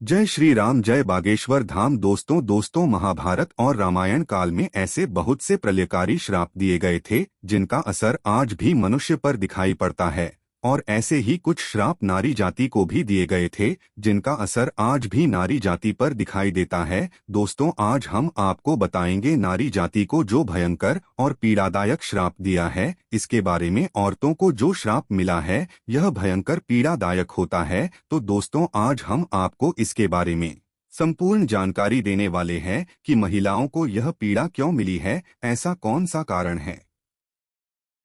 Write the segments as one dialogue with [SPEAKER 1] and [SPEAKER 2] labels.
[SPEAKER 1] जय श्री राम, जय बागेश्वर धाम। दोस्तों महाभारत और रामायण काल में ऐसे बहुत से प्रलयकारी श्राप दिए गए थे जिनका असर आज भी मनुष्य पर दिखाई पड़ता है। और ऐसे ही कुछ श्राप नारी जाति को भी दिए गए थे जिनका असर आज भी नारी जाति पर दिखाई देता है। दोस्तों, आज हम आपको बताएंगे नारी जाति को जो भयंकर और पीड़ादायक श्राप दिया है, इसके बारे में। औरतों को जो श्राप मिला है यह भयंकर पीड़ादायक होता है। तो दोस्तों, आज हम आपको इसके बारे में संपूर्ण जानकारी देने वाले हैं कि महिलाओं को यह पीड़ा क्यों मिली है, ऐसा कौन सा कारण है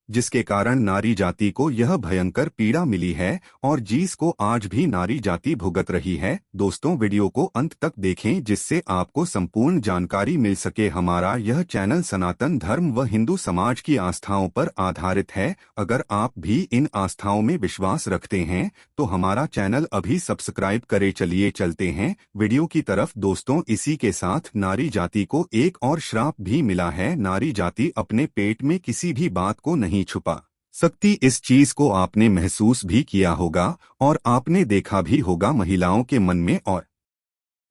[SPEAKER 1] जिसके कारण नारी जाति को यह भयंकर पीड़ा मिली है और जिसको आज भी नारी जाति भुगत रही है। दोस्तों, वीडियो को अंत तक देखें जिससे आपको संपूर्ण जानकारी मिल सके। हमारा यह चैनल सनातन धर्म व हिंदू समाज की आस्थाओं पर आधारित है। अगर आप भी इन आस्थाओं में विश्वास रखते हैं तो हमारा चैनल अभी सब्सक्राइब करें। चलिए चलते हैं वीडियो की तरफ। दोस्तों, इसी के साथ नारी जाति को एक और श्राप भी मिला है। नारी जाति अपने पेट में किसी भी बात को नहीं छुपा सकती। इस चीज को आपने महसूस भी किया होगा और आपने देखा भी होगा। महिलाओं के मन में और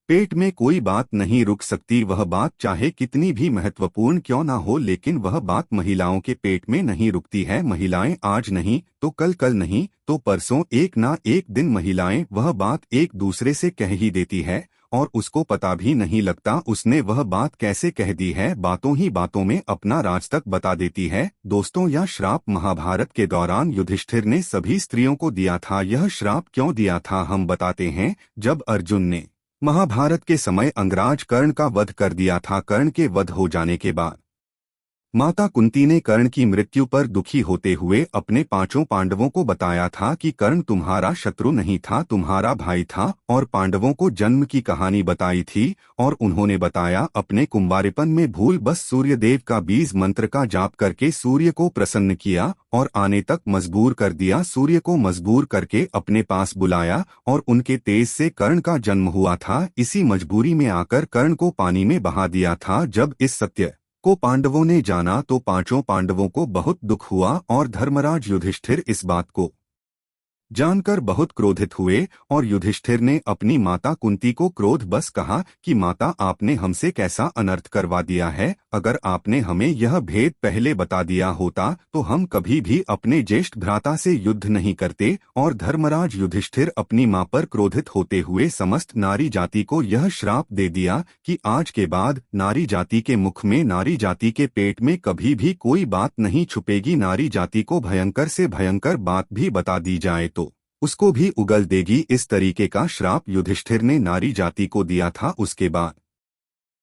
[SPEAKER 1] पेट में कोई बात नहीं रुक सकती। वह बात चाहे कितनी भी महत्वपूर्ण क्यों ना हो, लेकिन वह बात महिलाओं के पेट में नहीं रुकती है। महिलाएं आज नहीं तो कल, कल नहीं तो परसों, एक ना एक दिन महिलाएं वह बात एक दूसरे से कह ही देती है और उसको पता भी नहीं लगता उसने वह बात कैसे कह दी है। बातों ही बातों में अपना राज तक बता देती है। दोस्तों, यह श्राप महाभारत के दौरान युधिष्ठिर ने सभी स्त्रियों को दिया था। यह श्राप क्यों दिया था हम बताते हैं। जब अर्जुन ने महाभारत के समय अंगराज कर्ण का वध कर दिया था, कर्ण के वध हो जाने के बाद माता कुंती ने कर्ण की मृत्यु पर दुखी होते हुए अपने पांचों पांडवों को बताया था कि कर्ण तुम्हारा शत्रु नहीं था, तुम्हारा भाई था। और पांडवों को जन्म की कहानी बताई थी और उन्होंने बताया अपने कुंवारेपन में भूल बस सूर्यदेव का बीज मंत्र का जाप करके सूर्य को प्रसन्न किया और आने तक मजबूर कर दिया। सूर्य को मजबूर करके अपने पास बुलाया और उनके तेज से कर्ण का जन्म हुआ था। इसी मजबूरी में आकर कर्ण को पानी में बहा दिया था। जब इस सत्य को पांडवों ने जाना तो पांचों पांडवों को बहुत दुख हुआ और धर्मराज युधिष्ठिर इस बात को जानकर बहुत क्रोधित हुए और युधिष्ठिर ने अपनी माता कुंती को क्रोध बस कहा कि माता, आपने हमसे कैसा अनर्थ करवा दिया है। अगर आपने हमें यह भेद पहले बता दिया होता तो हम कभी भी अपने ज्येष्ठ भ्राता से युद्ध नहीं करते। और धर्मराज युधिष्ठिर अपनी मां पर क्रोधित होते हुए समस्त नारी जाति को यह श्राप दे दिया कि आज के बाद नारी जाति के मुख में, नारी जाति के पेट में कभी भी कोई बात नहीं छुपेगी। नारी जाति को भयंकर से भयंकर बात भी बता दी जाए तो उसको भी उगल देगी। इस तरीके का श्राप युधिष्ठिर ने नारी जाति को दिया था। उसके बाद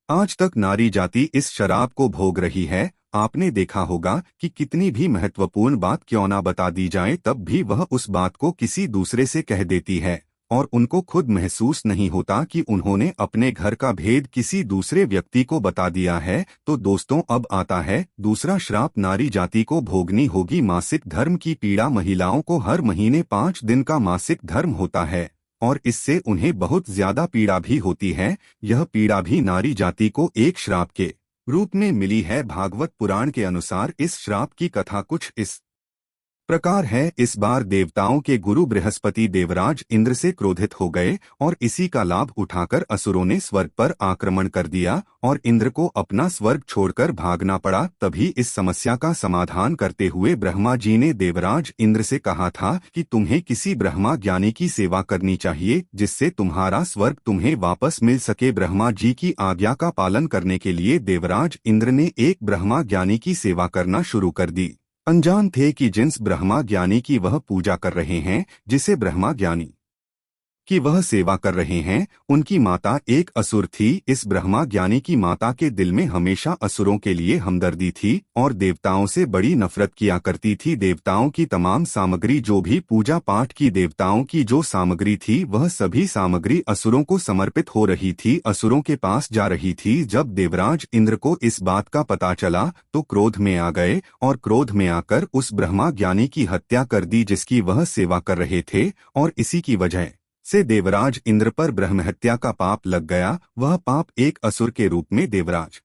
[SPEAKER 1] आज तक नारी जाति इस शराब को भोग रही है। आपने देखा होगा कि कितनी भी महत्वपूर्ण बात क्यों ना बता दी जाए तब भी वह उस बात को किसी दूसरे से कह देती है और उनको खुद महसूस नहीं होता कि उन्होंने अपने घर का भेद किसी दूसरे व्यक्ति को बता दिया है। तो दोस्तों, अब आता है दूसरा श्राप। नारी जाति को भोगनी होगी मासिक धर्म की पीड़ा। महिलाओं को हर महीने 5 दिन का मासिक धर्म होता है और इससे उन्हें बहुत ज्यादा पीड़ा भी होती है। यह पीड़ा भी नारी जाति को एक श्राप के रूप में मिली है। भागवत पुराण के अनुसार इस श्राप की कथा कुछ इस प्रकार है। इस बार देवताओं के गुरु बृहस्पति देवराज इंद्र से क्रोधित हो गए और इसी का लाभ उठाकर असुरों ने स्वर्ग पर आक्रमण कर दिया और इंद्र को अपना स्वर्ग छोड़कर भागना पड़ा। तभी इस समस्या का समाधान करते हुए ब्रह्मा जी ने देवराज इंद्र से कहा था कि तुम्हें किसी ब्रह्मा ज्ञानी की सेवा करनी चाहिए जिससे तुम्हारा स्वर्ग तुम्हें वापस मिल सके। ब्रह्मा जी की आज्ञा का पालन करने के लिए देवराज इंद्र ने एक ब्रह्मा ज्ञानी की सेवा करना शुरू कर दी। अनजान थे कि जिस ब्रह्मा ज्ञानी की वह पूजा कर रहे हैं, जिसे ब्रह्मा ज्ञानी कि वह सेवा कर रहे हैं, उनकी माता एक असुर थी। इस ब्रह्मा ज्ञानी की माता के दिल में हमेशा असुरों के लिए हमदर्दी थी और देवताओं से बड़ी नफरत किया करती थी। देवताओं की तमाम सामग्री, जो भी पूजा पाठ की देवताओं की जो सामग्री थी, वह सभी सामग्री असुरों को समर्पित हो रही थी, असुरों के पास जा रही थी। जब देवराज इंद्र को इस बात का पता चला तो क्रोध में आ गए और क्रोध में आकर उस ब्रह्मा ज्ञानी की हत्या कर दी जिसकी वह सेवा कर रहे थे। और इसी की वजह से देवराज इंद्र पर ब्रह्महत्या का पाप लग गया। वह पाप एक असुर के रूप में देवराज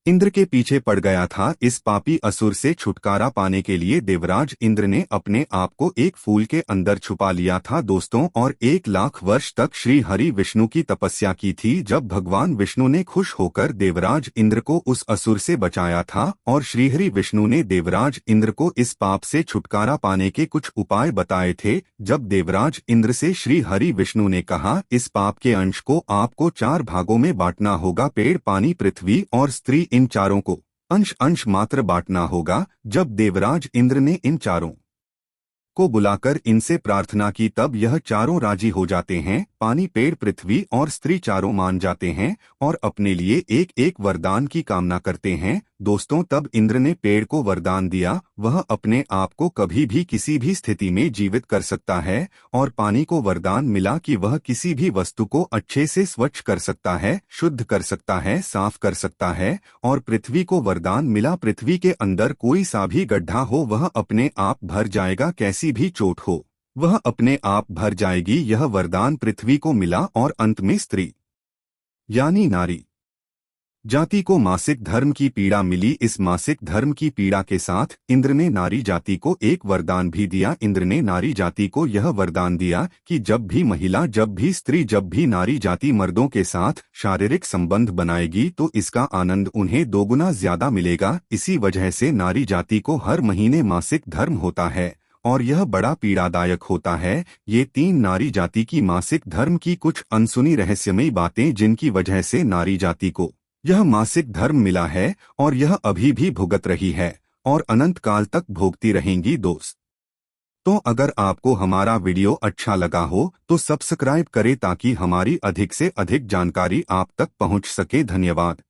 [SPEAKER 1] इंद्र के पीछे पड़ गया था। इस पापी असुर से छुटकारा पाने के लिए देवराज इंद्र ने अपने आप को एक फूल के अंदर छुपा लिया था दोस्तों, और 1 लाख वर्ष तक श्री हरि विष्णु की तपस्या की थी। जब भगवान विष्णु ने खुश होकर देवराज इंद्र को उस असुर से बचाया था और श्रीहरि विष्णु ने देवराज इंद्र को इस पाप से छुटकारा पाने के कुछ उपाय बताए थे। जब देवराज इंद्र से श्री हरि विष्णु ने कहा, इस पाप के अंश को आपको 4 भागों में बांटना होगा, पेड़, पानी, पृथ्वी और स्त्री, इन चारों को अंश अंश मात्र बांटना होगा। जब देवराज इंद्र ने इन चारों को बुलाकर इनसे प्रार्थना की तब यह चारों राजी हो जाते हैं। पानी, पेड़, पृथ्वी और स्त्री चारों मान जाते हैं और अपने लिए एक एक वरदान की कामना करते हैं दोस्तों। तब इंद्र ने पेड़ को वरदान दिया, वह अपने आप को कभी भी किसी भी स्थिति में जीवित कर सकता है, और पानी को वरदान मिला कि वह किसी भी वस्तु को अच्छे से स्वच्छ कर सकता है, शुद्ध कर सकता है, साफ कर सकता है। और पृथ्वी को वरदान मिला, पृथ्वी के अंदर कोई सा भी गड्ढा हो वह अपने आप भर जाएगा, कैसी भी चोट हो वह अपने आप भर जाएगी। यह वरदान पृथ्वी को मिला। और अंत में स्त्री यानी नारी जाति को मासिक धर्म की पीड़ा मिली। इस मासिक धर्म की पीड़ा के साथ इंद्र ने नारी जाति को एक वरदान भी दिया। इंद्र ने नारी जाति को यह वरदान दिया कि जब भी महिला, जब भी स्त्री, जब भी नारी जाति मर्दों के साथ शारीरिक संबंध बनाएगी तो इसका आनंद उन्हें दोगुना ज्यादा मिलेगा। इसी वजह से नारी जाति को हर महीने मासिक धर्म होता है और यह बड़ा पीड़ादायक होता है। ये 3 नारी जाति की मासिक धर्म की कुछ अनसुनी रहस्यमयी बातें जिनकी वजह से नारी जाति को यह मासिक धर्म मिला है और यह अभी भी भुगत रही है और अनंत काल तक भोगती रहेंगी दोस्त। तो अगर आपको हमारा वीडियो अच्छा लगा हो तो सब्सक्राइब करें ताकि हमारी अधिक से अधिक जानकारी आप तक पहुंच सके। धन्यवाद।